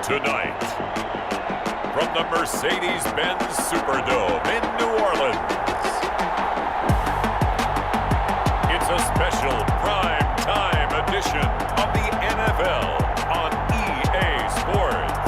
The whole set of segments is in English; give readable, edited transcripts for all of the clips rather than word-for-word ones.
Tonight, from the Mercedes-Benz Superdome in New Orleans, it's a special prime time edition of the NFL on EA Sports.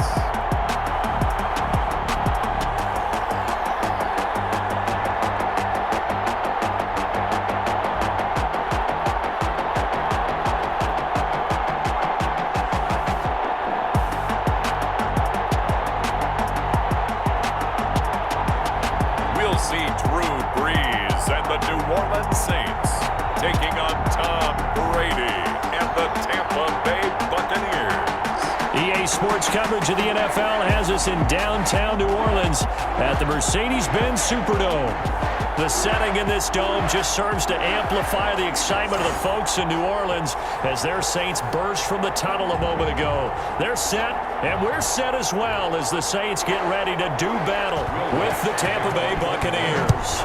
See Drew Brees and the New Orleans Saints taking on Tom Brady and the Tampa Bay Buccaneers. EA Sports coverage of the NFL has us in downtown New Orleans at the Mercedes-Benz Superdome. The setting in this dome just serves to amplify the excitement of the folks in New Orleans as their Saints burst from the tunnel a moment ago. They're set, and we're set as well as the Saints get ready to do battle with the Tampa Bay Buccaneers.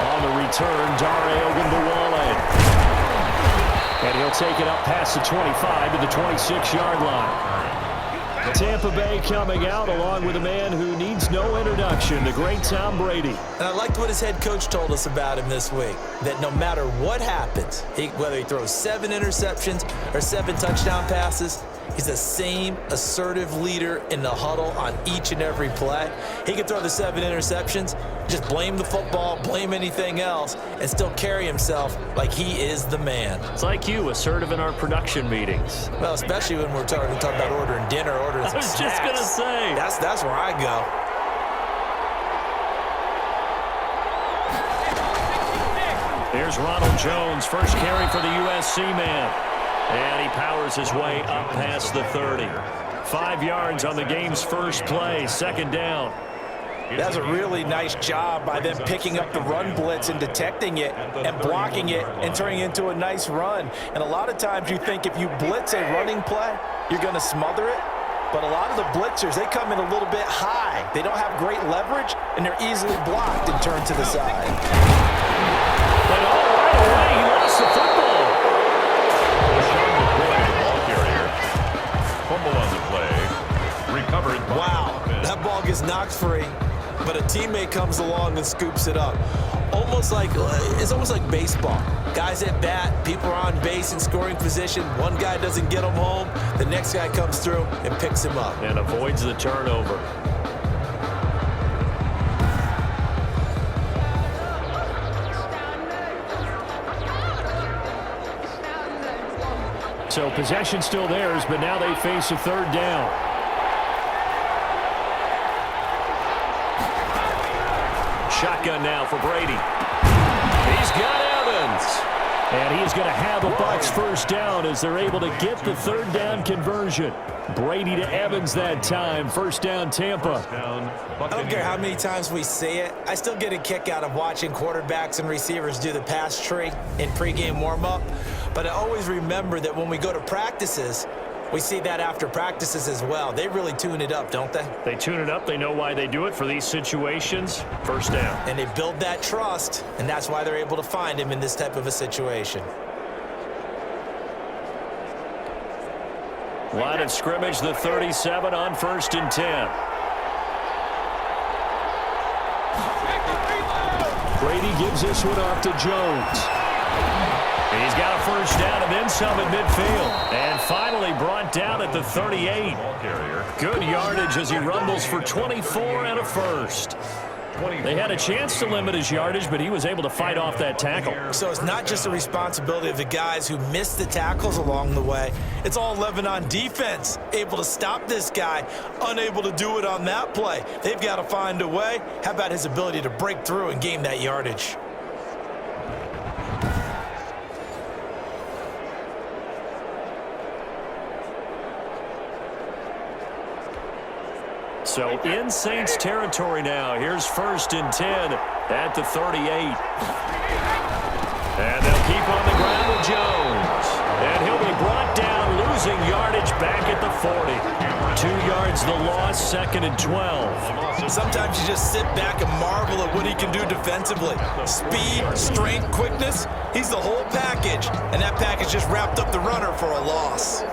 On the return, Dare Ogunbowale. And he'll take it up past the 25 to the 26-yard line. Tampa Bay coming out along with a man who needs no introduction, the great Tom Brady. And I liked what his head coach told us about him this week, that no matter what happens, whether he throws 7 interceptions or 7 touchdown passes, he's the same assertive leader in the huddle on each and every play. He can throw the 7 interceptions, just blame the football, blame anything else, and still carry himself like he is the man. It's like you, assertive in our production meetings. Well, especially when we're talking about ordering dinner, ordering some snacks. I was just going to say. That's where I go. Here's Ronald Jones, first carry for the USC man. And he powers his way up past the 30. 5 yards on the game's first play, second down. That's a really nice job by them picking up the run blitz and detecting it and blocking it and turning it into a nice run. And a lot of times you think if you blitz a running play, you're going to smother it. But a lot of the blitzers, they come in a little bit high. They don't have great leverage, and they're easily blocked and turned to the side. But right away, he lost the football. Ball carrier. Fumble on the play. Recovered. Wow, that ball gets knocked free, but a teammate comes along and scoops it up. It's almost like baseball. Guys at bat, people are on base in scoring position. One guy doesn't get him home. The next guy comes through and picks him up. And avoids the turnover. So possession still theirs, but now they face a third down. Shotgun now for Brady. He's got Evans. And he's going to have the Bucs first down as they're able to get the third down conversion. Brady to Evans that time. First down, Tampa. I don't care how many times we see it. I still get a kick out of watching quarterbacks and receivers do the pass tree in pregame warm-up. But I always remember that when we go to practices, we see that after practices as well. They really tune it up, don't they? They tune it up. They know why they do it for these situations. First down. And they build that trust, and that's why they're able to find him in this type of a situation. Line of scrimmage, the 37 on 1st and 10. Brady gives this one off to Jones. He's got a first down and then some at midfield. And finally brought down at the 38. Good yardage as he rumbles for 24 and a first. They had a chance to limit his yardage, but he was able to fight off that tackle. So it's not just the responsibility of the guys who missed the tackles along the way. It's all 11 on defense, able to stop this guy, unable to do it on that play. They've got to find a way. How about his ability to break through and gain that yardage? So in Saints territory now. Here's 1st and 10 at the 38. And they'll keep on the ground with Jones. And he'll be brought down, losing yardage back at the 40. 2 yards the loss, 2nd and 12. Sometimes you just sit back and marvel at what he can do defensively. Speed, strength, quickness, he's the whole package. And that package just wrapped up the runner for a loss.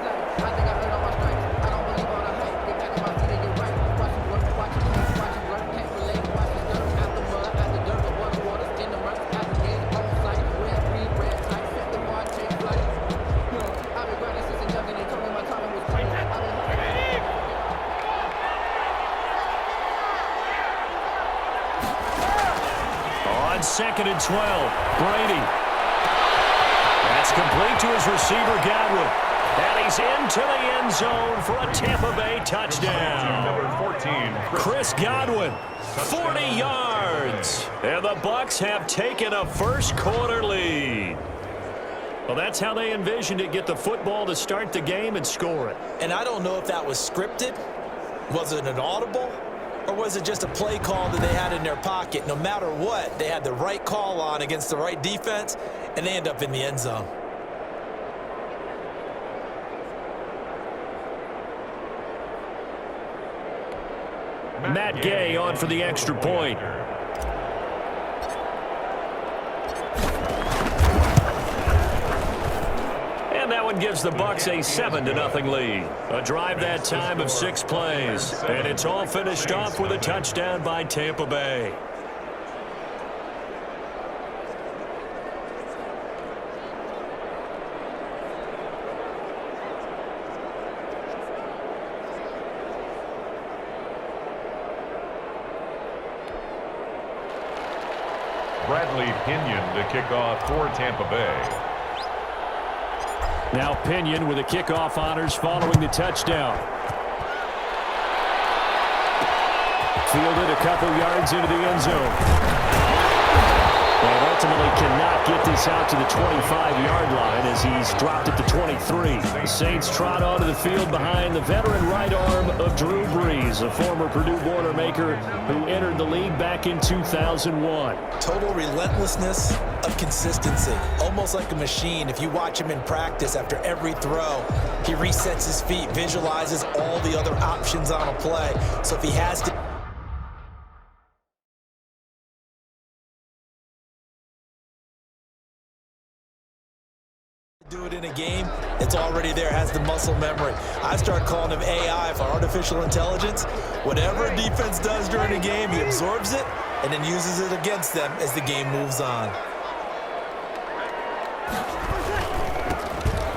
On 2nd and 12, Brady. That's complete to his receiver, Godwin. And he's into the end zone for a Tampa Bay touchdown. Number 14, Chris Godwin, 40 yards. And the Bucs have taken a first quarter lead. Well, that's how they envisioned it, get the football to start the game and score it. And I don't know if that was scripted. Was it an audible? Or was it just a play call that they had in their pocket? No matter what, they had the right call on against the right defense, and they end up in the end zone. Matt Gay on for the extra point. And that one gives the Bucs a 7-0 lead. A drive that time of 6 plays. And it's all finished off with a touchdown by Tampa Bay. Bradley Pinion to kick off for Tampa Bay. Now Pinion with the kickoff honors following the touchdown. Fielded a couple yards into the end zone. And ultimately cannot get this out to the 25-yard line as he's dropped it to 23. The Saints trot onto the field behind the veteran right arm of Drew Brees, a former Purdue Boilermaker who entered the league back in 2001. Total relentlessness of consistency, almost like a machine. If you watch him in practice after every throw, he resets his feet, visualizes all the other options on a play. So if he has to do it in a game, it's already there, has the muscle memory. I start calling him AI for artificial intelligence. Whatever a defense does during a game, he absorbs it and then uses it against them as the game moves on.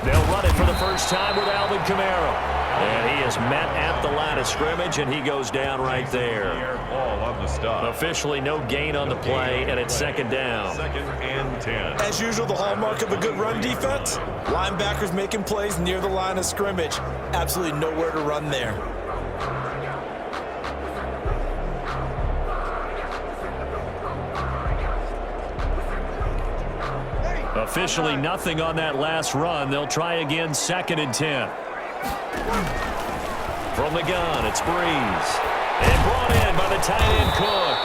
They'll run it for the first time with Alvin Kamara. And he is met at the line of scrimmage, and he goes down right there. Ball on the stop. Officially no gain on the play, and it's 2nd down. 2nd and 10. As usual, the hallmark of a good run defense, linebackers making plays near the line of scrimmage. Absolutely nowhere to run there. Officially nothing on that last run. They'll try again, 2nd and 10. From the gun, it's Brees. And brought in by the tight end Cook.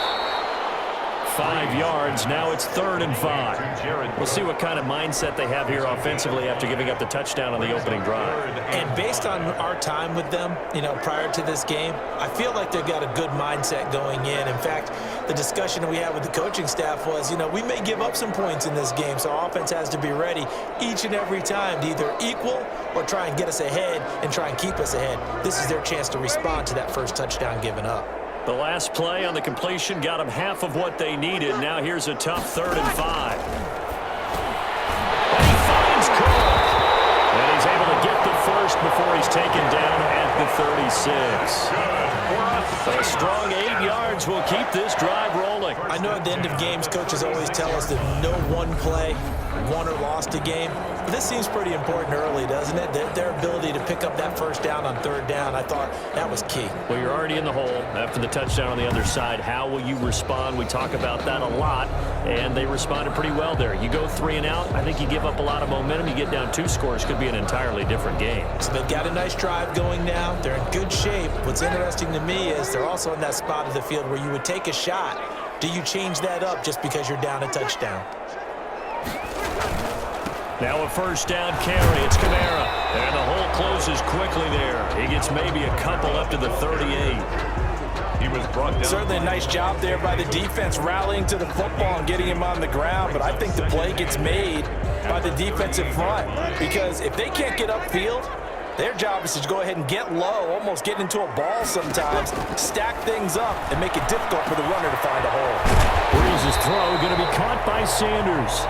5 yards. Now it's 3rd and 5. We'll see what kind of mindset they have here offensively after giving up the touchdown on the opening drive. And based on our time with them, prior to this game, I feel like they've got a good mindset going in. In fact, the discussion that we had with the coaching staff was, we may give up some points in this game, so our offense has to be ready each and every time to either equal or try and get us ahead and try and keep us ahead. This is their chance to respond to that first touchdown given up. The last play on the completion got them half of what they needed. Now here's a tough 3rd and 5. And he finds Cook. And he's able to get the first before he's taken down at the 36. A strong 8 yards will keep this drive rolling. I know at the end of games, coaches always tell us that no one play won or lost a game. But this seems pretty important early, doesn't it? Their ability to pick up that first down on 3rd down, I thought that was key. Well, you're already in the hole after the touchdown on the other side. How will you respond? We talk about that a lot, and they responded pretty well there. You go 3 and out, I think you give up a lot of momentum. You get down 2 scores, could be an entirely different game. So they've got a nice drive going now. They're in good shape. What's interesting to me is they're also in that spot of the field where you would take a shot. Do you change that up just because you're down a touchdown? Now a first down carry. It's Kamara. And the hole closes quick. quickly there. He gets maybe a couple up to the 38. He was brought down. Certainly a nice job there by the defense rallying to the football and getting him on the ground, but I think the play gets made by the defensive front because if they can't get upfield, their job is to go ahead and get low, almost get into a ball sometimes, stack things up, and make it difficult for the runner to find a hole. Brees' throw going to be caught by Sanders.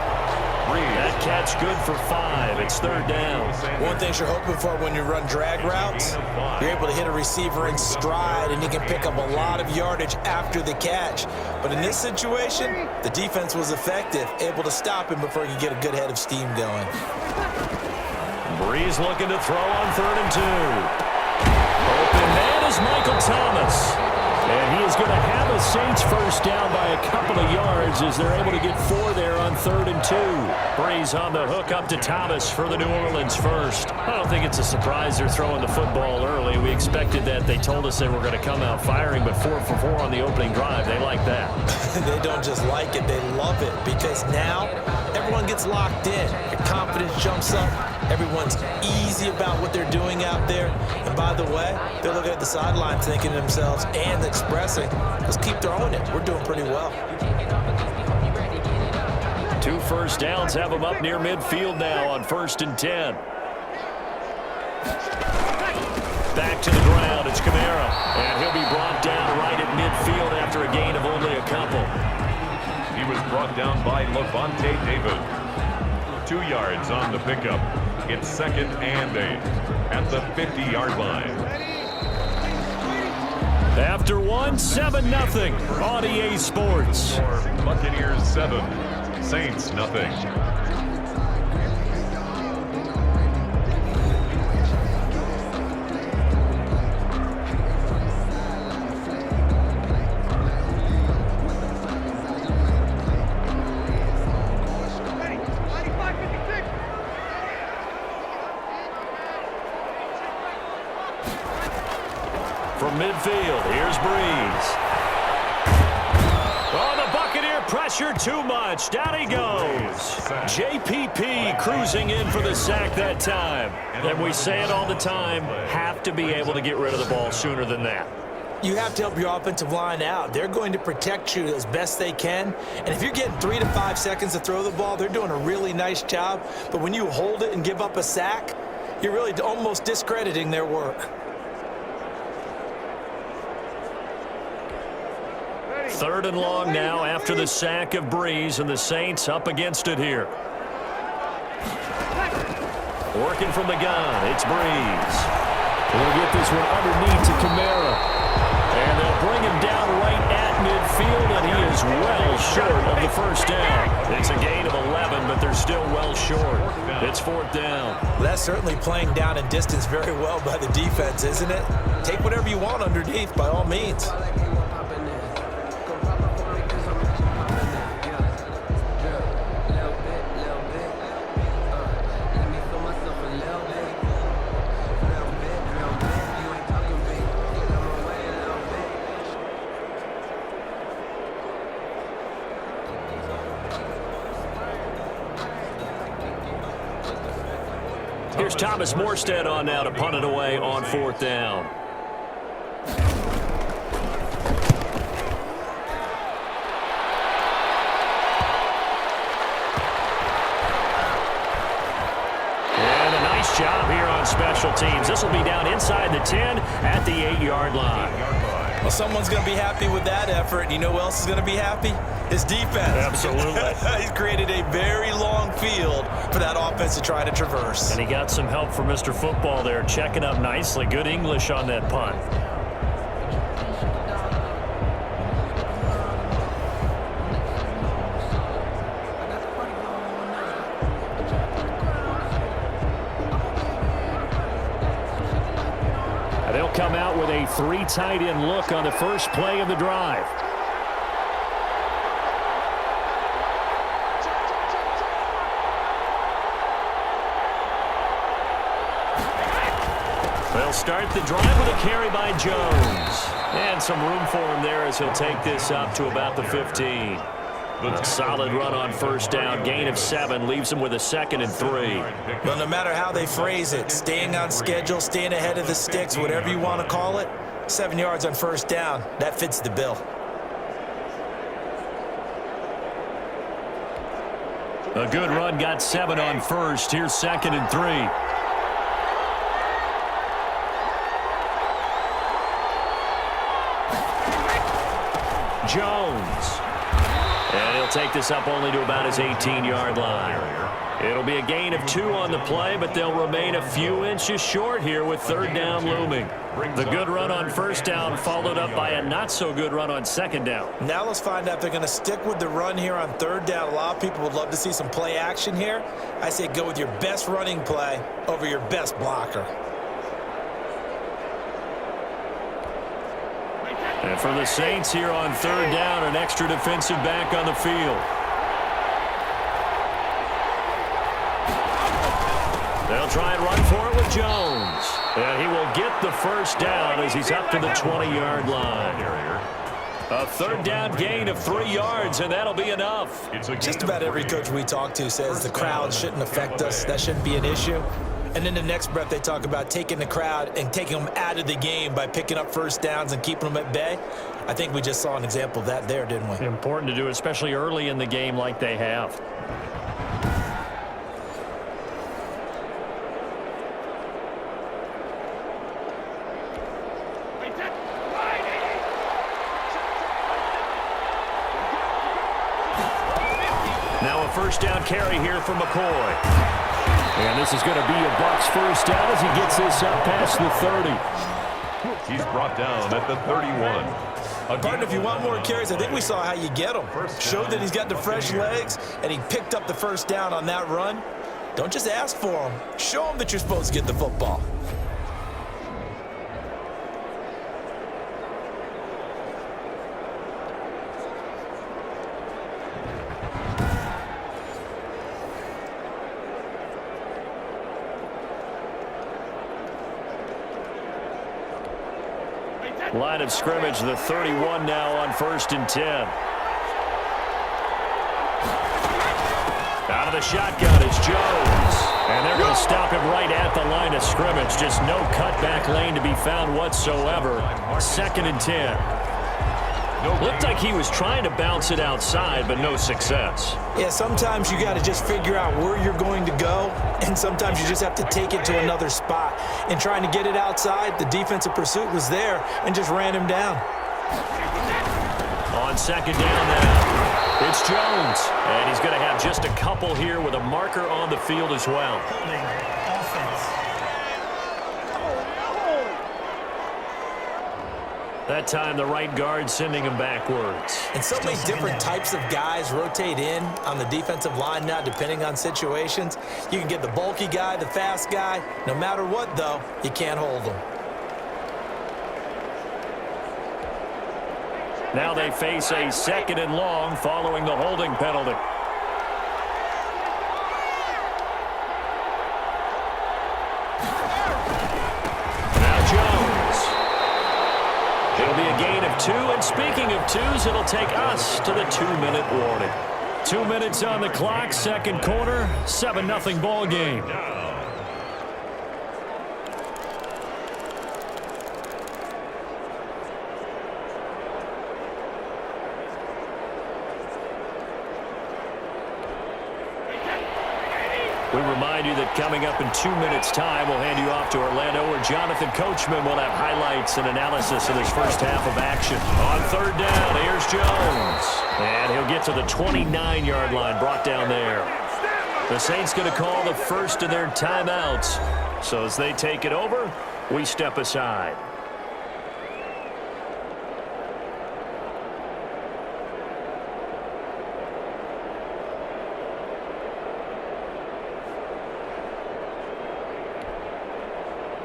That catch good for 5. It's third down. One thing you're hoping for when you run drag routes, you're able to hit a receiver in stride, and he can pick up a lot of yardage after the catch. But in this situation, the defense was effective, able to stop him before he could get a good head of steam going. Brees looking to throw on 3rd and 2. Open man is Michael Thomas. And he is going to have a Saints first down by a couple of yards as they're able to get 4 there on 3rd and 2. Brees on the hook up to Thomas for the New Orleans first. I don't think it's a surprise they're throwing the football early. We expected that. They told us they were going to come out firing, but 4 for 4 on the opening drive. They like that. They don't just like it, they love it because now everyone gets locked in. Your confidence jumps up. Everyone's easy about what they're doing out there. And by the way, they're looking at the sideline thinking to themselves and expressing, let's keep throwing it. We're doing pretty well. 2 first downs have them up near midfield now on 1st and 10. Back to the ground. It's Kamara. And he'll be brought down right at midfield after a gain of only a couple. He was brought down by Levante David. 2 yards on the pickup. It's 2nd and 8 at the 50-yard line. After 1, 7-0 on EA Sports. Buccaneers 7, Saints nothing. From midfield, here's Brees. Oh, the Buccaneer pressure too much. Down he goes. JPP cruising in for the sack that time. And we say it all the time, have to be able to get rid of the ball sooner than that. You have to help your offensive line out. They're going to protect you as best they can. And if you're getting 3 to 5 seconds to throw the ball, they're doing a really nice job. But when you hold it and give up a sack, you're really almost discrediting their work. 3rd and long now after the sack of Brees, and the Saints up against it here. Working from the gun, it's Brees. We'll get this one underneath to Kamara. And they'll bring him down right at midfield, and he is well short of the first down. It's a gain of 11, but they're still well short. It's 4th down. Well, that's certainly playing down in distance very well by the defense, isn't it? Take whatever you want underneath, by all means. Here's Thomas Morstead on now to punt it away on 4th down. And a nice job here on special teams. This will be down inside the 10 at the 8-yard line. Well, someone's going to be happy with that effort, and you know who else is going to be happy? His defense. Absolutely. He's created a very long field for that offense to try to traverse. And he got some help from Mr. Football there, checking up nicely. Good English on that punt. And they'll come out with a 3 tight end look on the first play of the drive. They'll start the drive with a carry by Jones. And some room for him there as he'll take this up to about the 15. A solid run on first down. Gain of 7 leaves them with a 2nd and 3. Well, no matter how they phrase it, staying on schedule, staying ahead of the sticks, whatever you want to call it, 7 yards on first down, that fits the bill. A good run got 7 on first. Here's 2nd and 3. Jones. And he'll take this up only to about his 18-yard line. It'll be a gain of 2 on the play, but they'll remain a few inches short here with 3rd down looming. The good run on first down followed up by a not-so-good run on 2nd down. Now let's find out if they're going to stick with the run here on 3rd down. A lot of people would love to see some play action here. I say go with your best running play over your best blocker. And for the Saints here on 3rd down, an extra defensive back on the field. They'll try and run for it with Jones. And he will get the first down as he's up to the 20-yard line. A 3rd down gain of 3 yards, and that'll be enough. Just about every coach we talk to says the crowd shouldn't affect us. That shouldn't be an issue. And in the next breath, they talk about taking the crowd and taking them out of the game by picking up first downs and keeping them at bay. I think we just saw an example of that there, didn't we? Important to do, especially early in the game like they have. Now a first down carry here from McCoy. And this is going to be a Bucs first down as he gets this up past the 30. He's brought down at the 31. Partner, if you want more carries, I think we saw how you get him. Showed that he's got the fresh legs, and he picked up the first down on that run. Don't just ask for him. Show him that you're supposed to get the football. Line of scrimmage, the 31 now on 1st and 10. Out of the shotgun is Jones. And they're going to stop him right at the line of scrimmage. Just no cutback lane to be found whatsoever. 2nd and 10. Looked like he was trying to bounce it outside, but no success. Yeah, sometimes you got to just figure out where you're going to go, and sometimes you just have to take it to another spot. And trying to get it outside, the defensive pursuit was there and just ran him down. On 2nd down now, it's Jones. And he's going to have just a couple here with a marker on the field as well. That time, the right guard sending him backwards. And so many different types of guys rotate in on the defensive line now, depending on situations. You can get the bulky guy, the fast guy. No matter what, though, you can't hold them. Now they face a 2nd and long following the holding penalty. It'll be a gain of 2, and speaking of 2s, it'll take us to the 2-minute warning. 2 minutes on the clock, 2nd quarter, 7-0 ball game. We remind you that coming up in 2 minutes' time, we'll hand you off to Orlando, where Jonathan Coachman will have highlights and analysis of this first half of action. On 3rd down, here's Jones. And he'll get to the 29-yard line, brought down there. The Saints going to call the first of their timeouts. So as they take it over, we step aside.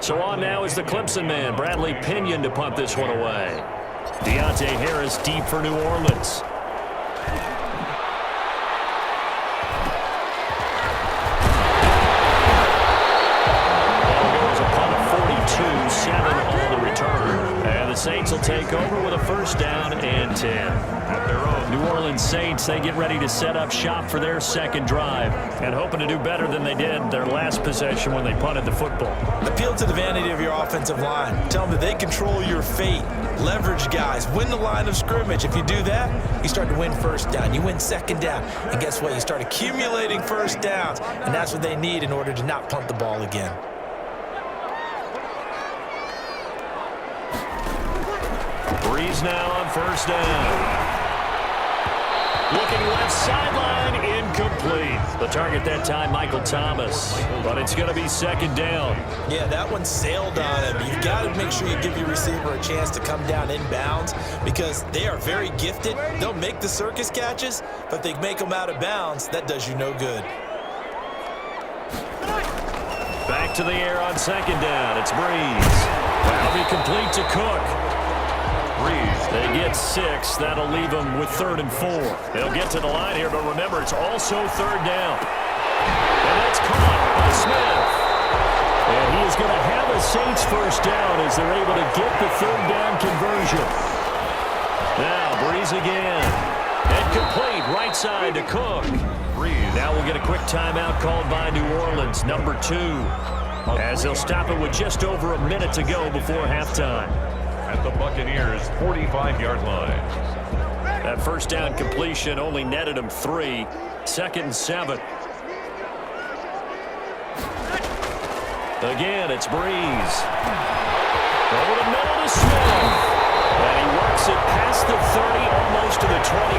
So on now is the Clemson man, Bradley Pinion, to punt this one away. Deontay Harris deep for New Orleans. Ball goes a punt of 42, 7 on the return. And the Saints will take over with a first down and 10. At their own New Orleans Saints, they get ready to set up shop for their second drive and hoping to do better than they did their last possession when they punted the football. Appeal to the vanity of your offensive line. Tell them that they control your fate. Leverage guys. Win the line of scrimmage. If you do that, you start to win first down. You win second down. And guess what? You start accumulating first downs. And that's what they need in order to not punt the ball again. Breeze now on first down. Looking left sideline, incomplete. The target that time, Michael Thomas. But it's going to be second down. Yeah, that one sailed on him. You've got to make sure you give your receiver a chance to come down inbounds because they are very gifted. They'll make the circus catches, but if they make them out of bounds, that does you no good. Back to the air on second down. It's Breeze. That'll be complete to Cook. They get 6. That'll leave them with 3rd and 4. They'll get to the line here, but remember, it's also 3rd down. And that's caught by Smith. And he is going to have a Saints first down as they're able to get the 3rd down conversion. Now, Breeze again. And complete, right side to Cook. Now we'll get a quick timeout called by New Orleans, number 2. As they'll stop it with just over a minute to go before halftime. at the Buccaneers' 45-yard line. That first down completion only netted him 3. 2nd and 7. Again, it's Breeze. Over the middle to Smith. And he works it past the 30, almost to the 25.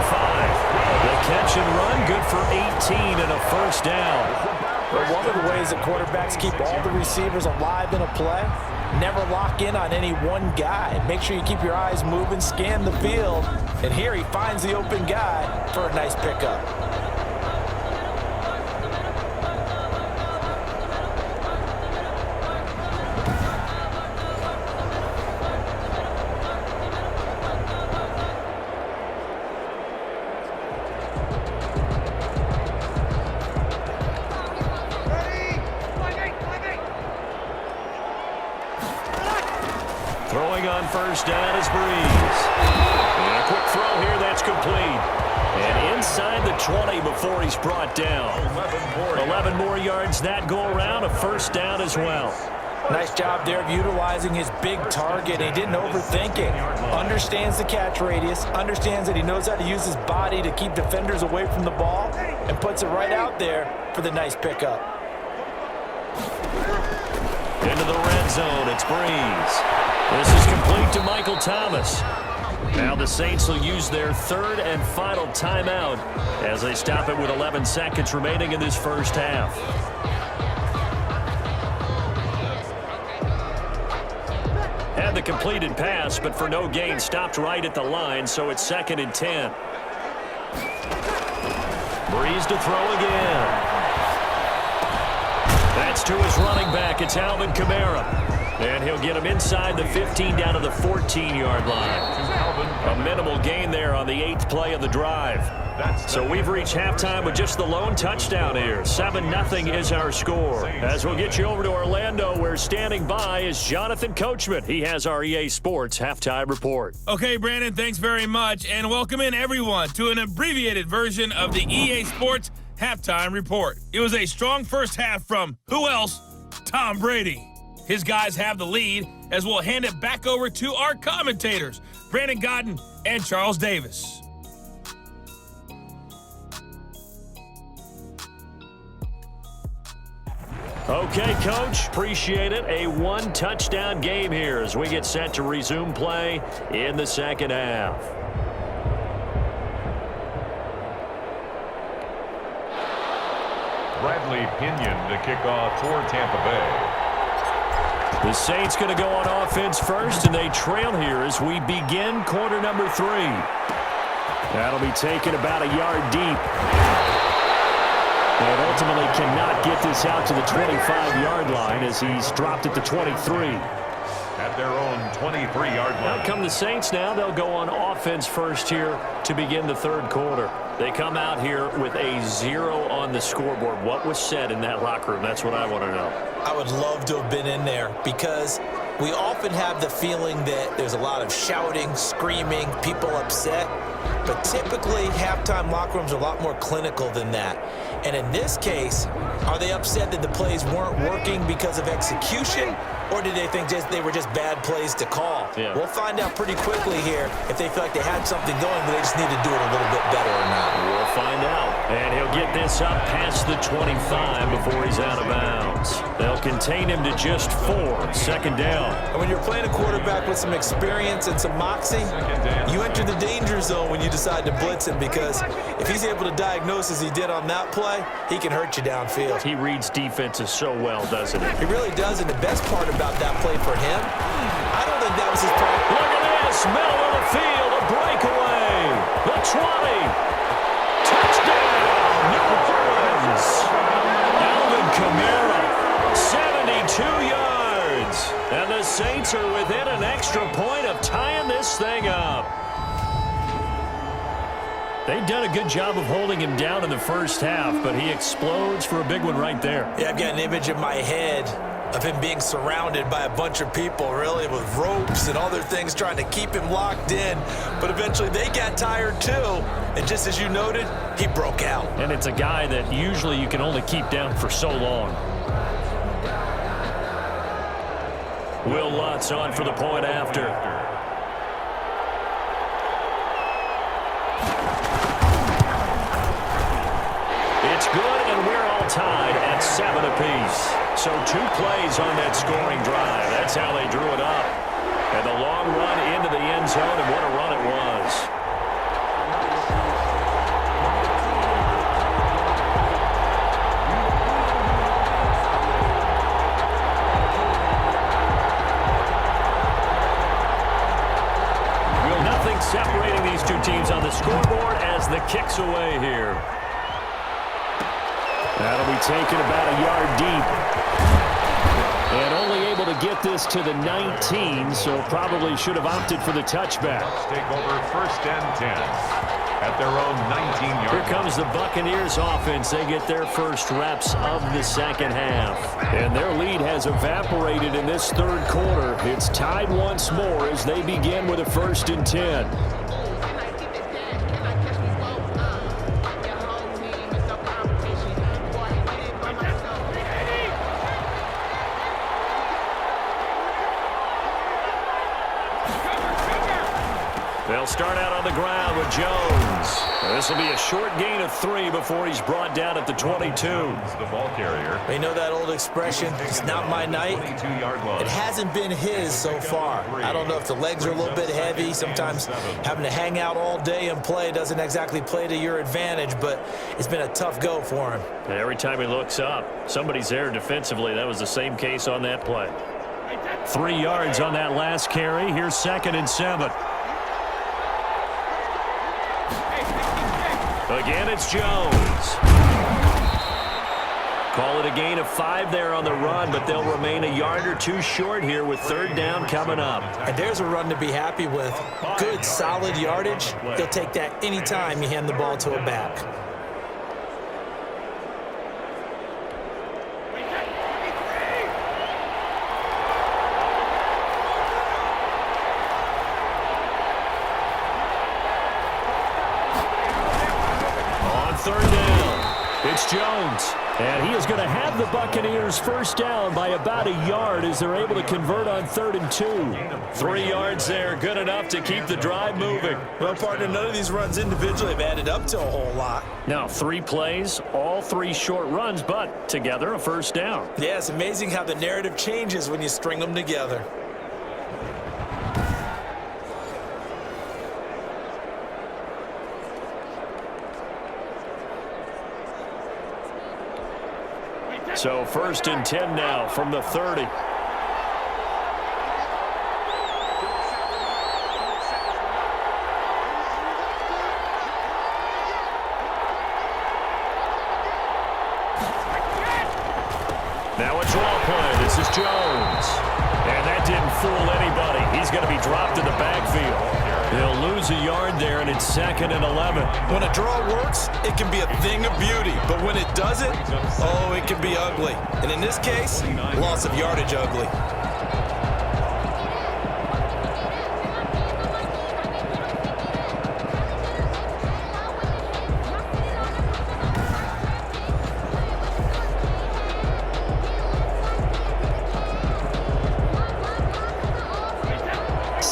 The catch and run, good for 18 and a first down. Well, one of the ways that quarterbacks keep all the receivers alive in a play, never lock in on any one guy. Make sure you keep your eyes moving, scan the field. And here he finds the open guy for a nice pickup. Throwing on first down is Breeze. And a quick throw here, that's complete. And inside the 20 before he's brought down. 11 more yards that go around, a first down as well. Nice job there of utilizing his big target. He didn't overthink it. Understands the catch radius, understands that he knows how to use his body to keep defenders away from the ball, and puts it right out there for the nice pickup. Into the red zone, it's Breeze. This is complete to Michael Thomas. Now the Saints will use their 3rd and final timeout as they stop it with 11 seconds remaining in this first half. Had the completed pass, but for no gain, stopped right at the line, so it's 2nd and 10. Breeze to throw again. That's to his running back. It's Alvin Kamara. And he'll get him inside the 15 down to the 14-yard line. A minimal gain there on the 8th play of the drive. So we've reached halftime with just the lone touchdown here. 7-0 is our score. As we'll get you over to Orlando, where standing by is Jonathan Coachman. He has our EA Sports halftime report. Okay, Brandon, thanks very much. And welcome in, everyone, to an abbreviated version of the EA Sports halftime report. It was a strong first half from, who else? Tom Brady. His guys have the lead as we'll hand it back over to our commentators, Brandon Godden and Charles Davis. Okay, Coach, appreciate it. A 1-touchdown game here as we get set to resume play in the second half. Bradley Pinion to kick off for Tampa Bay. The Saints going to go on offense first, and they trail here as we begin quarter number 3. That'll be taken about a yard deep. And ultimately cannot get this out to the 25-yard line as he's dropped at the 23. At their own 23-yard line. Out come the Saints now. They'll go on offense first here to begin the third quarter. They come out here with a 0 on the scoreboard. What was said in that locker room? That's what I want to know. I would love to have been in there because we often have the feeling that there's a lot of shouting, screaming, people upset. But typically, halftime locker rooms are a lot more clinical than that. And in this case, are they upset that the plays weren't working because of execution? Or did they think they were just bad plays to call? Yeah. We'll find out pretty quickly here if they feel like they had something going, but they just need to do it a little bit better or not. We'll find out. And he'll get this up past the 25 before he's out of bounds. They'll contain him to just 4, second down. And when you're playing a quarterback with some experience and some moxie, you enter the danger zone when you decide to blitz him, because if he's able to diagnose as he did on that play, he can hurt you downfield. He reads defenses so well, doesn't he? He really does, and the best part about that play for him, I don't think that was his problem. Look at this, middle of the field, a breakaway. The 20. Touchdown, New Orleans. Alvin Kamara, 72 yards. And the Saints are within an extra point of tying this thing up. They've done a good job of holding him down in the first half, but he explodes for a big one right there. Yeah, I've got an image in my head of him being surrounded by a bunch of people, really, with ropes and other things trying to keep him locked in. But eventually they got tired too. And just as you noted, he broke out. And it's a guy that usually you can only keep down for so long. Will Lutz on for the point after. It's good, and we're all tied at 7 apiece. So 2 plays on that scoring drive. That's how they drew it up. And the long run into the end zone, and what a run it was. Nothing separating these two teams on the scoreboard as the kick's away here. That'll be taken about a yard deep. And only able to get this to the 19, so probably should have opted for the touchback. Take over 1st and 10 at their own 19-yard. Here comes the Buccaneers offense. They get their first reps of the second half. And their lead has evaporated in this third quarter. It's tied once more as they begin with a 1st and 10. They'll start out on the ground with Jones. This will be a short gain of 3 before he's brought down at the 22. The ball carrier. You know that old expression, it's not my night? It hasn't been his so far. I don't know if the legs are a little bit heavy. Sometimes having to hang out all day and play doesn't exactly play to your advantage, but it's been a tough go for him. Every time he looks up, somebody's there defensively. That was the same case on that play. 3 yards on that last carry. Here's 2nd and 7. Again, it's Jones. Call it a gain of 5 there on the run, but they'll remain a yard or 2 short here with 3rd down coming up. And there's a run to be happy with. Good, solid yardage. You'll take that anytime you hand the ball to a back. It's Jones, and he is going to have the Buccaneers first down by about a yard as they're able to convert on 3rd and 2. 3 yards there, good enough to keep the drive moving. Well, partner, none of these runs individually have added up to a whole lot. Now, 3 plays, all 3 short runs, but together a first down. Yeah, it's amazing how the narrative changes when you string them together. So 1st and 10 now from the 30. Now a draw play. This is Jones. And that didn't fool anybody. He's going to be dropped in the backfield. They'll lose a yard there, and it's 2nd and 11. When a draw works, it can be a thing of beauty. But when it doesn't, oh, it can be ugly. And in this case, loss of yardage ugly.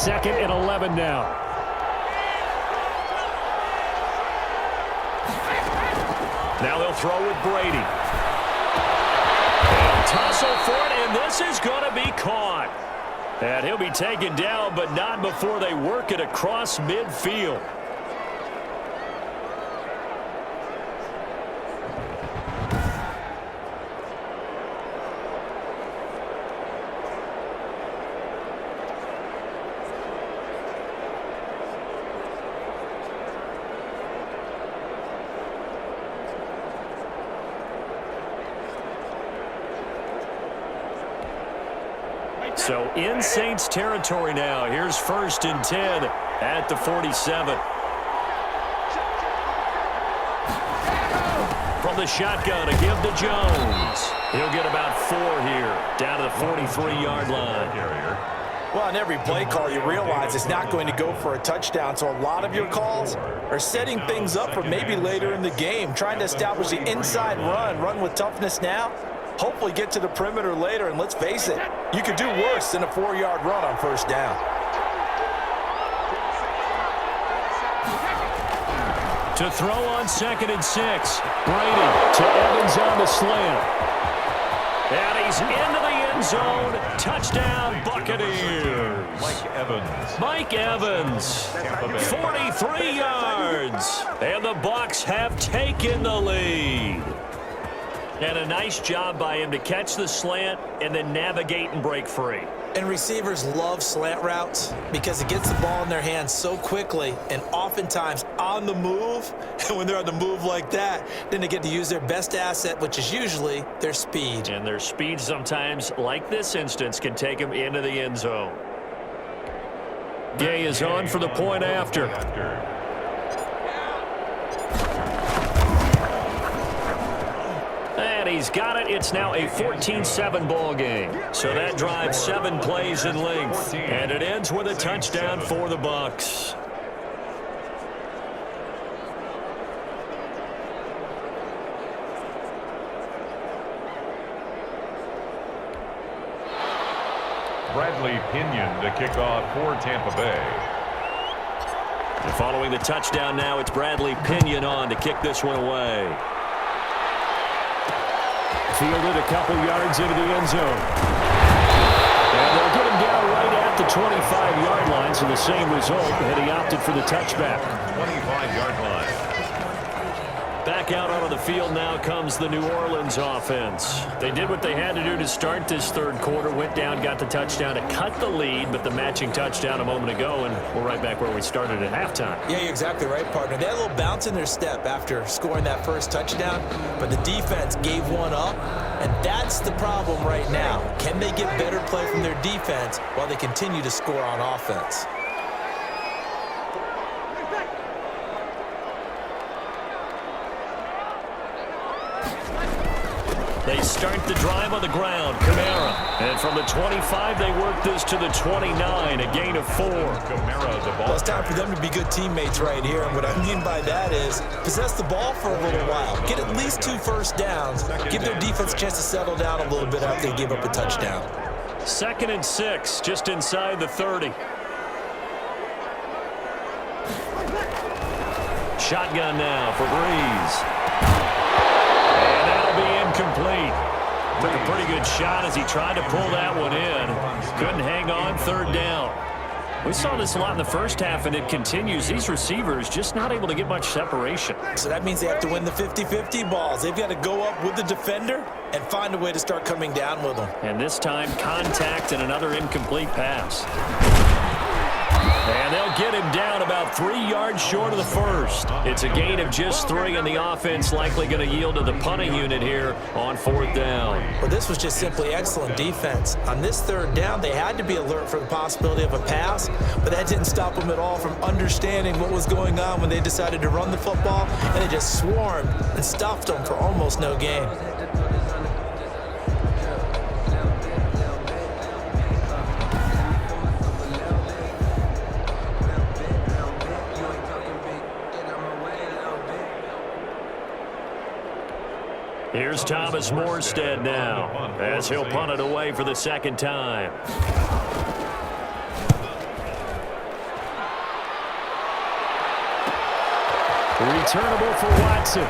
2nd and 11 now. Now they'll throw with Brady. And tussle for it, and this is going to be caught. And he'll be taken down, but not before they work it across midfield. So in Saints territory now. Here's 1st and 10 at the 47. From the shotgun, a give to Jones. He'll get about 4 here, down to the 43-yard line. Well, on every play call, you realize it's not going to go for a touchdown, so a lot of your calls are setting things up for maybe later in the game, trying to establish the inside run with toughness now, hopefully get to the perimeter later, and let's face it, you could do worse than a 4-yard run on 1st down. To throw on 2nd and 6, Brady to Evans on the slant. And he's into the end zone. Touchdown, Buccaneers. Mike Evans, 43 yards. And the Bucs have taken the lead. And a nice job by him to catch the slant and then navigate and break free. And receivers love slant routes because it gets the ball in their hands so quickly and oftentimes on the move. And when they're on the move like that, then they get to use their best asset, which is usually their speed. And their speed sometimes, like this instance, can take them into the end zone. Gay is on for the point after. And he's got it. It's now a 14-7 ball game. So that drives 7 plays in length. And it ends with a touchdown for the Bucs. Bradley Pinion to kick off for Tampa Bay. And following the touchdown now, it's Bradley Pinion on to kick this one away. Fielded a couple yards into the end zone. And they'll get him down right at the 25-yard line, so the same result, and he opted for the touchback. 25-yard line. Back out onto the field now comes the New Orleans offense. They did what they had to do to start this 3rd quarter, went down, got the touchdown to cut the lead, but the matching touchdown a moment ago, and we're right back where we started at halftime. Yeah, you're exactly right, partner. They had a little bounce in their step after scoring that first touchdown, but the defense gave one up, and that's the problem right now. Can they get better play from their defense while they continue to score on offense? They start the drive on the ground. Kamara. And from the 25, they work this to the 29, a gain of 4. Kamara, the ball. Well, it's time for them to be good teammates right here. And what I mean by that is possess the ball for a little while. Get at least 2 first downs. Give their defense a chance to settle down a little bit after they give up a touchdown. 2nd and 6, just inside the 30. Shotgun now for Breeze. And that'll be incomplete. Took a pretty good shot as he tried to pull that one in. Couldn't hang on 3rd down. We saw this a lot in the first half, and it continues. These receivers just not able to get much separation. So that means they have to win the 50-50 balls. They've got to go up with the defender and find a way to start coming down with them. And this time, contact and another incomplete pass. And they'll get him down about 3 yards short of the first. It's a gain of just 3, and the offense likely going to yield to the punting unit here on 4th down. Well, this was just simply excellent defense. On this 3rd down, they had to be alert for the possibility of a pass, but that didn't stop them at all from understanding what was going on when they decided to run the football, and they just swarmed and stuffed them for almost no gain. Here's Thomas Morstead now, as he'll punt it away for the 2nd time. Returnable for Watson.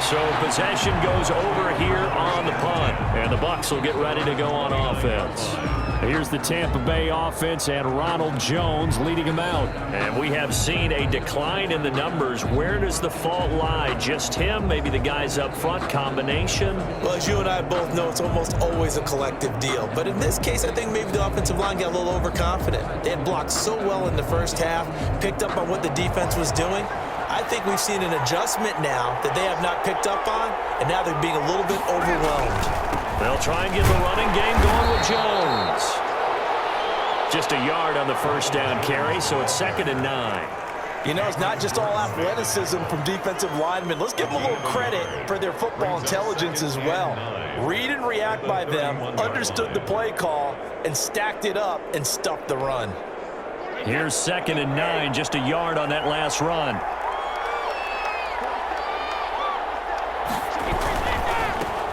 So possession goes over here on the punt, and the Bucs will get ready to go on offense. Here's the Tampa Bay offense and Ronald Jones leading them out. And we have seen a decline in the numbers. Where does the fault lie? Just him? Maybe the guys up front? Combination? Well, as you and I both know, it's almost always a collective deal. But in this case, I think maybe the offensive line got a little overconfident. They had blocked so well in the first half, picked up on what the defense was doing. I think we've seen an adjustment now that they have not picked up on, and now they're being a little bit overwhelmed. They'll try and get the running game going with Jones. Just a yard on the first down carry, so it's 2nd and 9. You know, it's not just all athleticism from defensive linemen. Let's give them a little credit for their football intelligence as well. Read and react by them, understood the play call, and stacked it up and stuffed the run. Here's 2nd and 9, just a yard on that last run.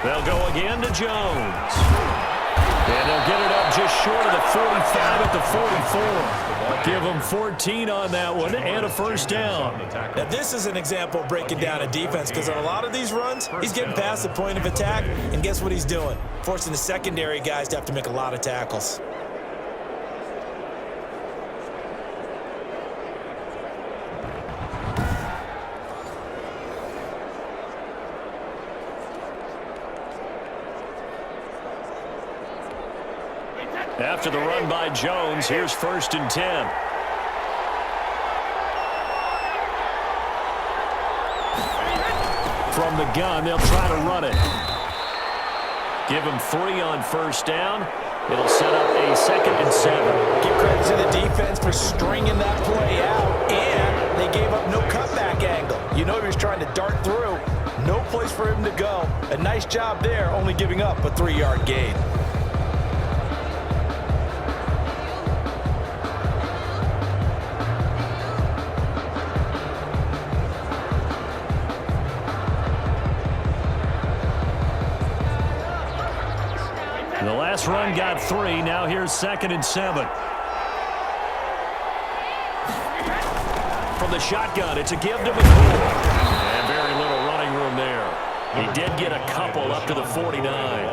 They'll go again to Jones. And they'll get it up just short of the 45 at the 44. Give them 14 on that one and a first down. Now, this is an example of breaking down a defense because on a lot of these runs, he's getting past the point of attack, and guess what he's doing? Forcing the secondary guys to have to make a lot of tackles. After the run by Jones, here's 1st and 10. From the gun, they'll try to run it. Give them 3 on first down. It'll set up a 2nd and 7. Give credit to the defense for stringing that play out, and they gave up no cutback angle. You know he was trying to dart through. No place for him to go. A nice job there, only giving up a 3-yard gain. The last run got 3. Now here's 2nd and 7. From the shotgun, it's a give to McCoy. And very little running room there. He did get a couple up to the 49.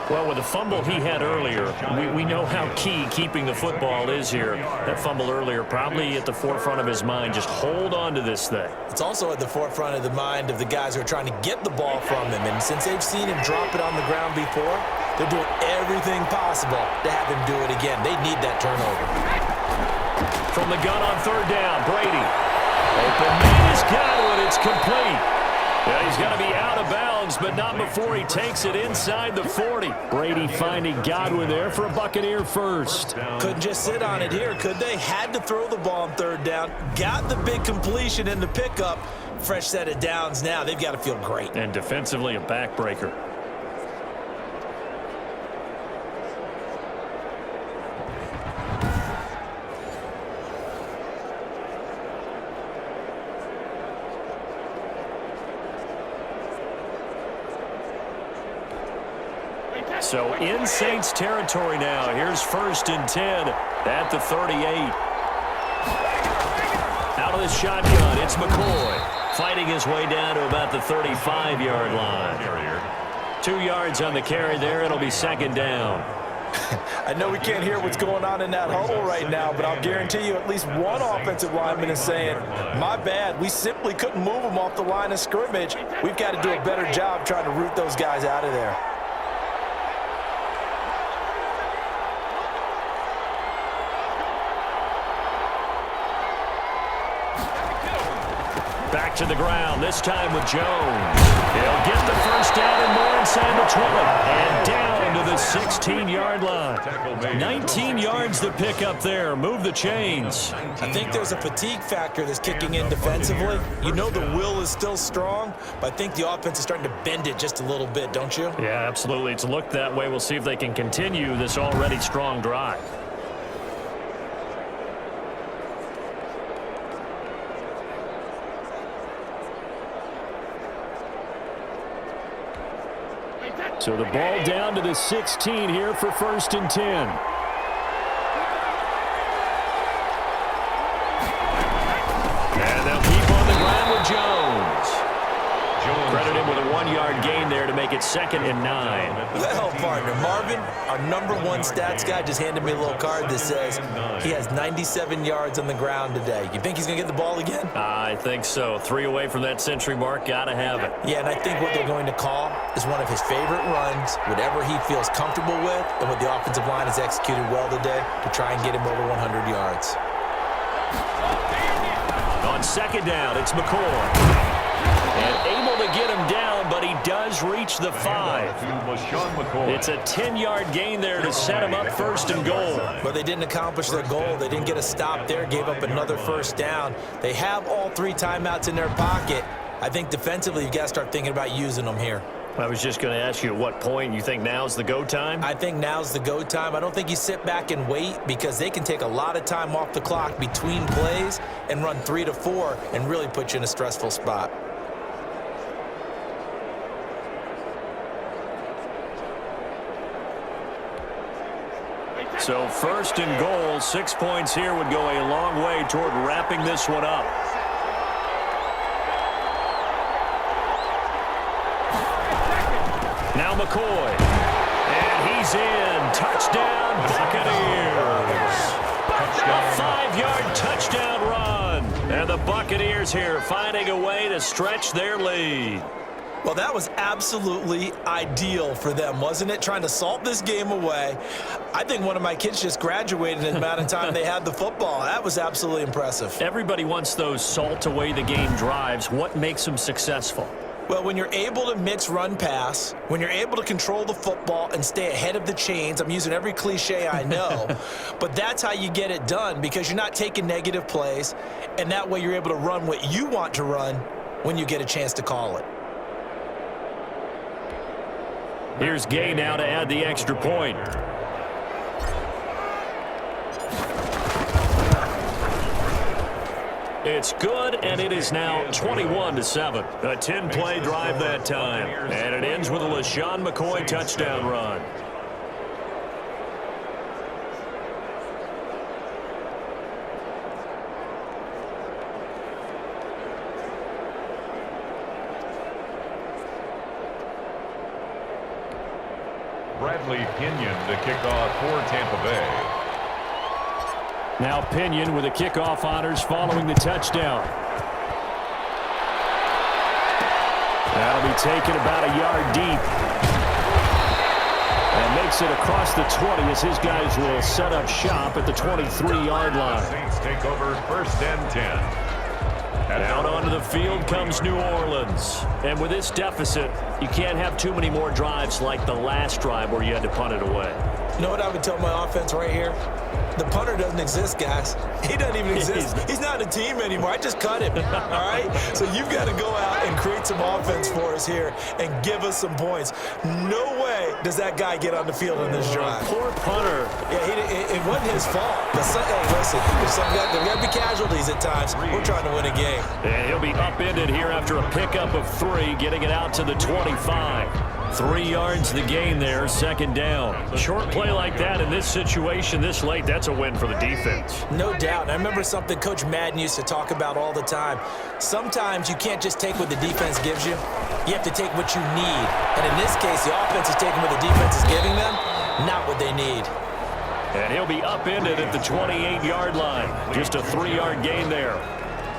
Well, with the fumble he had earlier, we know how key keeping the football is here. That fumble earlier probably at the forefront of his mind. Just hold on to this thing. It's also at the forefront of the mind of the guys who are trying to get the ball from him. And since they've seen him drop it on the ground before, they're doing everything possible to have him do it again. They need that turnover. From the gun on 3rd down, Brady. Open man is Godwin. It's complete. Yeah, he's going to be out of bounds, but not before he takes it inside the 40. Brady finding Godwin there for a Buccaneer first. Couldn't just sit on it here, could they? Had to throw the ball on 3rd down. Got the big completion in the pickup. Fresh set of downs now. They've got to feel great. And defensively, a backbreaker. So in Saints territory now. Here's 1st and 10 at the 38. Out of the shotgun, it's McCoy. Fighting his way down to about the 35-yard line. 2 yards on the carry there. It'll be 2nd down. I know we can't hear what's going on in that huddle right now, but I'll guarantee you at least one offensive lineman is saying, my bad, we simply couldn't move them off the line of scrimmage. We've got to do a better job trying to root those guys out of there. Back to the ground, this time with Jones. He'll get the first down and more inside the 20. And down to the 16-yard line. 19 yards to pick up there. Move the chains. I think there's a fatigue factor that's kicking in defensively. You know the will is still strong, but I think the offense is starting to bend it just a little bit, don't you? Yeah, absolutely. It's looked that way. We'll see if they can continue this already strong drive. So the ball down to the 16 here for 1st and 10. And they'll 1-yard gain there to make it 2nd and 9. Well, partner, Marvin, our #1 stats guy just handed me a little card that says he has 97 yards on the ground today. You think he's going to get the ball again? I think so. 3 away from that century mark. Got to have it. Yeah, and I think what they're going to call is one of his favorite runs, whatever he feels comfortable with, and what the offensive line has executed well today to try and get him over 100 yards. On 2nd down, it's McCoy. And able to get him down, but he does reach the 5. It's a 10-yard gain there to set him up 1st and goal. But they didn't accomplish their goal. They didn't get a stop there, gave up another 1st down. They have all 3 timeouts in their pocket. I think defensively you've got to start thinking about using them here. I was just going to ask you at what point you think now's the go time? I think now's the go time. I don't think you sit back and wait because they can take a lot of time off the clock between plays and run 3 to 4 and really put you in a stressful spot. So 1st and goal, 6 points here would go a long way toward wrapping this one up. Now McCoy, and he's in. Touchdown, Buccaneers. A 5-yard touchdown run. And the Buccaneers here finding a way to stretch their lead. Well, that was absolutely ideal for them, wasn't it? Trying to salt this game away. I think one of my kids just graduated in the amount of time they had the football. That was absolutely impressive. Everybody wants those salt away the game drives. What makes them successful? Well, when you're able to mix run-pass, when you're able to control the football and stay ahead of the chains, I'm using every cliche I know, but that's how you get it done because you're not taking negative plays, and that way you're able to run what you want to run when you get a chance to call it. Here's Gay now to add the extra point. It's good, and it is now 21-7. A 10-play drive that time. And it ends with a LaShawn McCoy touchdown run. Bradley Pinion, the kickoff for Tampa Bay. Now Pinion with the kickoff honors following the touchdown. That'll be taken about a yard deep. And makes it across the 20 as his guys will set up shop at the 23-yard line. Saints take over 1st and 10. And out onto the field comes New Orleans. And with this deficit, you can't have too many more drives like the last drive where you had to punt it away. You know what I would tell my offense right here? The punter doesn't exist, guys. He doesn't even exist. He's not a team anymore. I just cut him, all right? So you've got to go out and create some offense for us here and give us some points. No way does that guy get on the field in this drive. Poor punter. Yeah, it wasn't his fault. But hey, listen, there's got to be casualties at times. We're trying to win a game. And he'll be upended here after a pickup of 3, getting it out to the 25. 3 yards the gain there, 2nd down. Short play like that in this situation this late, that's a win for the defense. No doubt. And I remember something Coach Madden used to talk about all the time. Sometimes you can't just take what the defense gives you. You have to take what you need. And in this case, the offense is taking what the defense is giving them, not what they need. And he'll be upended at the 28-yard line. Just a 3-yard gain there.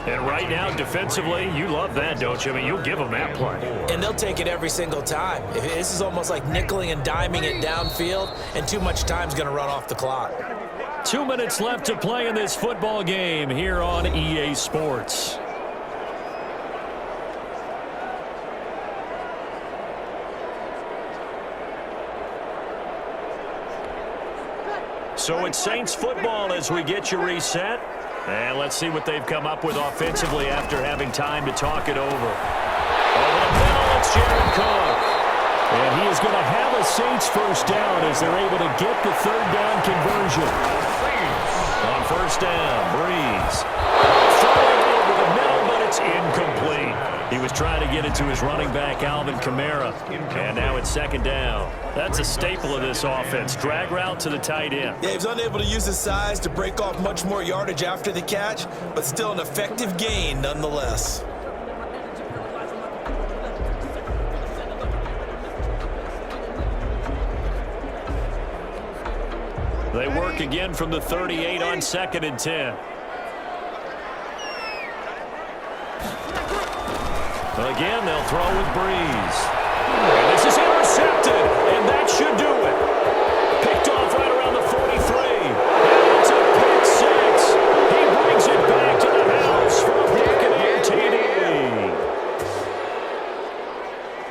And right now, defensively, you love that, don't you? I mean, you'll give them that play. And they'll take it every single time. This is almost like nickeling and diming it downfield, and too much time's going to run off the clock. 2 minutes left to play in this football game here on EA Sports. So it's Saints football as we get you reset. And let's see what they've come up with offensively after having time to talk it over. Over the middle, it's Jared Cook. And he is going to have a Saints 1st down as they're able to get the 3rd down conversion. On 1st down, Breeze. Throwing over the middle, but it's incomplete. He was trying to get it to his running back, Alvin Kamara. And now it's 2nd down. That's a staple of this offense. Drag route to the tight end. Yeah, he was unable to use his size to break off much more yardage after the catch, but still an effective gain nonetheless. They work again from the 38 on 2nd and 10. Again, they'll throw with Breeze. And this is intercepted, and that should do it. Picked off right around the 43. And it's a pick six. He brings it back to the house for a Buccaneer TD.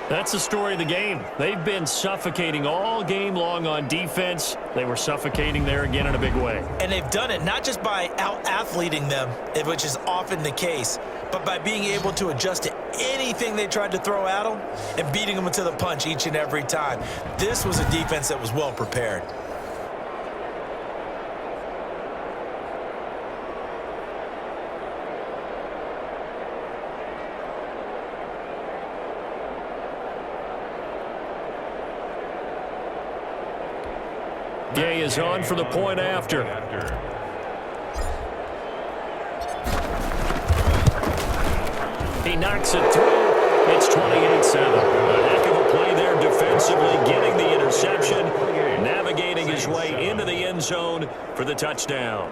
That's the story of the game. They've been suffocating all game long on defense. They were suffocating there again in a big way. And they've done it not just by out-athleting them, which is often the case, but by being able to adjust to anything they tried to throw at them and beating them to the punch each and every time. This was a defense that was well prepared. Gay is on for the point after. He knocks it through. It's 28-7. A heck of a play there defensively, getting the interception, navigating his way into the end zone for the touchdown.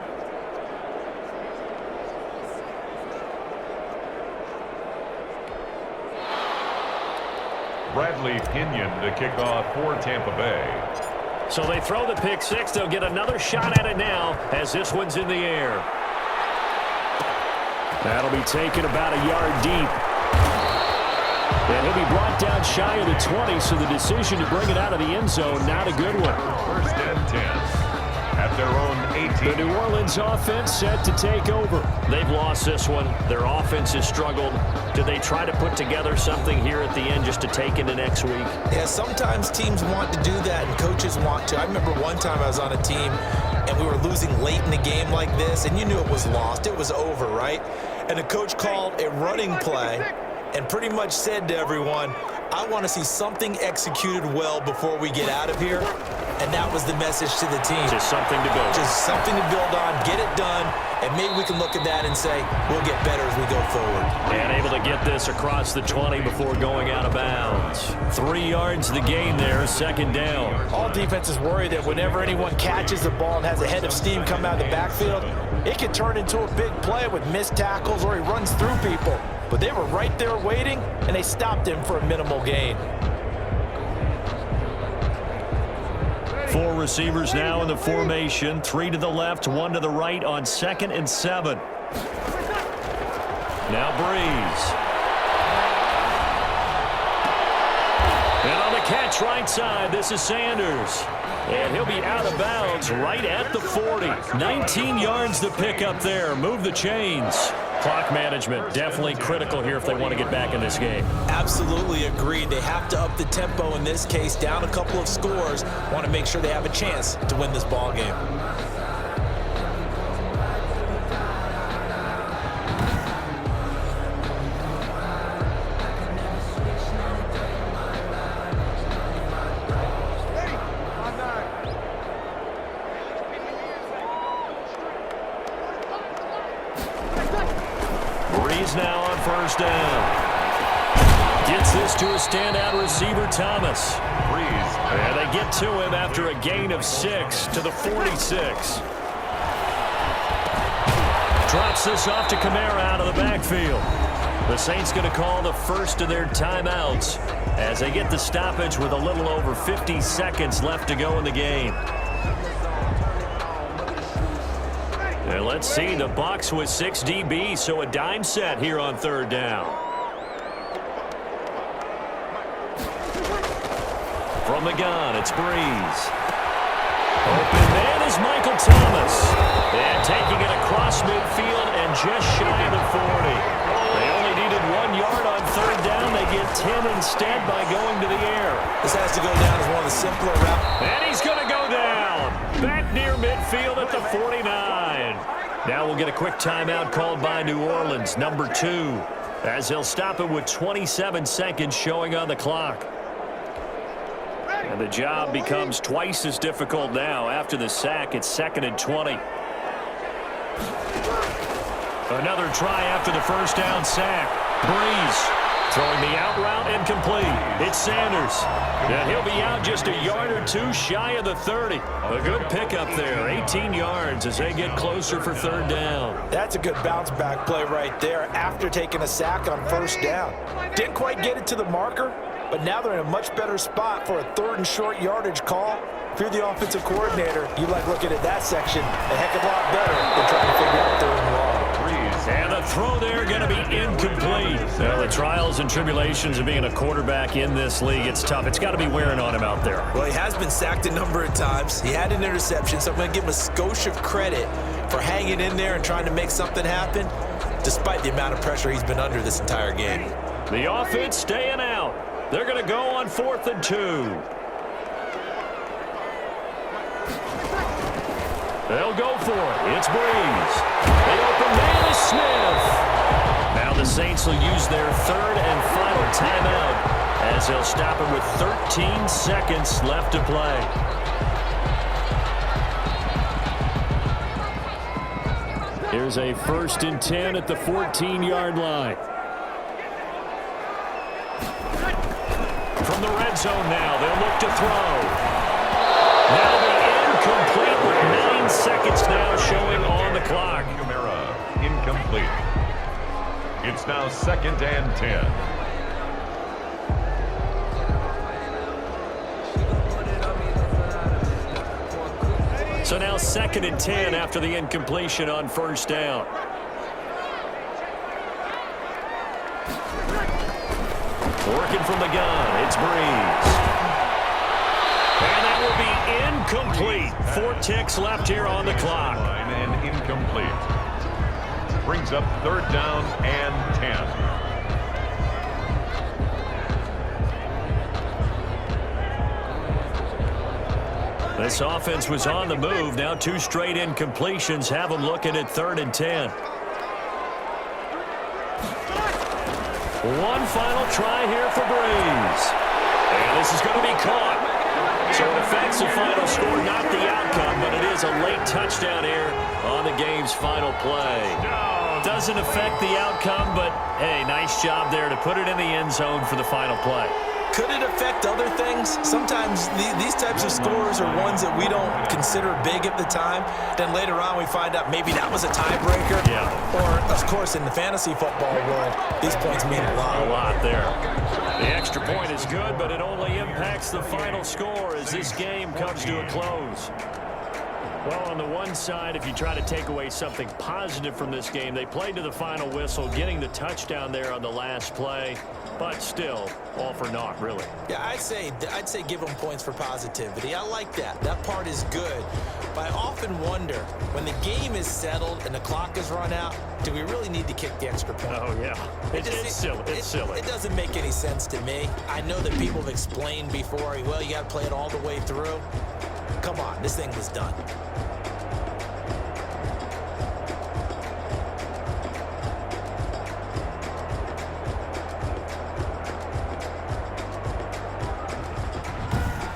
Bradley Pinion to kick off for Tampa Bay. So they throw the pick six. They'll get another shot at it now as this one's in the air. That'll be taken about a yard deep. And he'll be brought down shy of the 20, so the decision to bring it out of the end zone, not a good one. 1st and 10 at their own 18. The New Orleans offense set to take over. They've lost this one. Their offense has struggled. Do they try to put together something here at the end just to take into next week? Yeah, sometimes teams want to do that and coaches want to. I remember one time I was on a team and we were losing late in the game like this, and you knew it was lost. It was over, right? And the coach called a running play and pretty much said to everyone, I want to see something executed well before we get out of here. And that was the message to the team. Just something to build. Just something to build on, get it done, and maybe we can look at that and say, we'll get better as we go forward. And able to get this across the 20 before going out of bounds. 3 yards the gain there, 2nd down. All defenses worry that whenever anyone catches the ball and has a head of steam come out of the backfield, it can turn into a big play with missed tackles or he runs through people. But they were right there waiting, and they stopped him for a minimal gain. 4 receivers now in the formation. 3 to the left, 1 to the right on 2nd and 7. Now Breeze. And on the catch right side, this is Sanders. And he'll be out of bounds right at the 40. 19 yards to pick up there. Move the chains. Clock management definitely critical here if they want to get back in this game. Absolutely agreed. They have to up the tempo in this case, down a couple of scores. Want to make sure they have a chance to win this ball game. Now on 1st down. Gets this to a standout receiver, Thomas. And they get to him after a gain of 6 to the 46. Drops this off to Kamara out of the backfield. The Saints going to call the first of their timeouts as they get the stoppage with a little over 50 seconds left to go in the game. And let's see, the Bucs with 6 DBs, so a dime set here on 3rd down. From the gun, it's Breeze. Open man is Michael Thomas. And taking it across midfield and just shy of the 40. They only needed 1 yard on 3rd down. They get 10 instead by going to the air. This has to go down as one of the simpler routes. And he's going to go down. Back near midfield at the 49. Now we'll get a quick timeout called by New Orleans, number 2, as they'll stop it with 27 seconds showing on the clock. And the job becomes twice as difficult now after the sack. It's 2nd and 20. Another try after the 1st down sack. Breeze Throwing the out route incomplete. It's Sanders. And he'll be out just a yard or two shy of the 30. A good pickup there. 18 yards as they get closer for third down. That's a good bounce back play right there after taking a sack on first down. Didn't quite get it to the marker, but now they're in a much better spot for a 3rd and short yardage call. If you're the offensive coordinator, you like looking at that section a heck of a lot better than trying to figure out 3rd and long. And the throw there going to be incomplete. Well, the trials and tribulations of being a quarterback in this league, it's tough. It's got to be wearing on him out there. Well, he has been sacked a number of times. He had an interception, so I'm going to give him a skosh of credit for hanging in there and trying to make something happen, despite the amount of pressure he's been under this entire game. The offense staying out. They're going to go on 4th and 2. They'll go for it. It's Breeze. The open man is Smith. Now the Saints will use their 3rd and final timeout as they'll stop it with 13 seconds left to play. Here's a 1st and 10 at the 14-yard line. From the red zone now, they'll look to throw. Now the incomplete with 9 seconds now showing on the clock. Incomplete. It's now 2nd and 10. So now 2nd and 10 after the incompletion on first down. Working from the gun, it's Breeze. And that will be incomplete. 4 ticks left here on the clock. And incomplete. Brings up 3rd down and 10. This offense was on the move. Now 2 straight incompletions have them looking at 3rd and 10. One final try here for Breeze. And this is going to be caught. So it affects the final score, not the outcome, but it is a late touchdown here on the game's final play. Doesn't affect the outcome, but hey, nice job there to put it in the end zone for the final play. Could it affect other things? Sometimes these types of scores are ones that we don't consider big at the time. Then later on we find out maybe that was a tiebreaker. Yeah. Or, of course, in the fantasy football world, these points mean a lot. A lot there. The extra point is good, but it only impacts the final score as this game comes to a close. Well, on the one side, if you try to take away something positive from this game, they played to the final whistle, getting the touchdown there on the last play, but still, all for naught, really. Yeah, I'd say give them points for positivity. I like that. That part is good. But I often wonder, when the game is settled and the clock is run out, do we really need to kick the extra point? Oh, yeah. It's silly. It's silly. It doesn't make any sense to me. I know that people have explained before, well, you got to play it all the way through. Come on, this thing was done.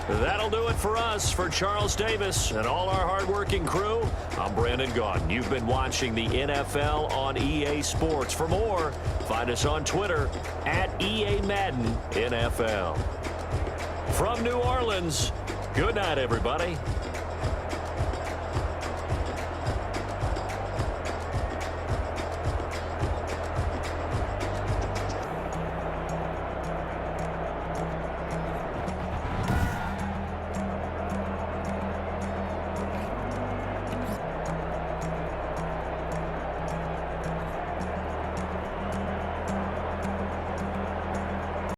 That'll do it for us. For Charles Davis and all our hardworking crew, I'm Brandon Gaudin. You've been watching the NFL on EA Sports. For more, find us on Twitter at EA Madden NFL. From New Orleans, good night, everybody.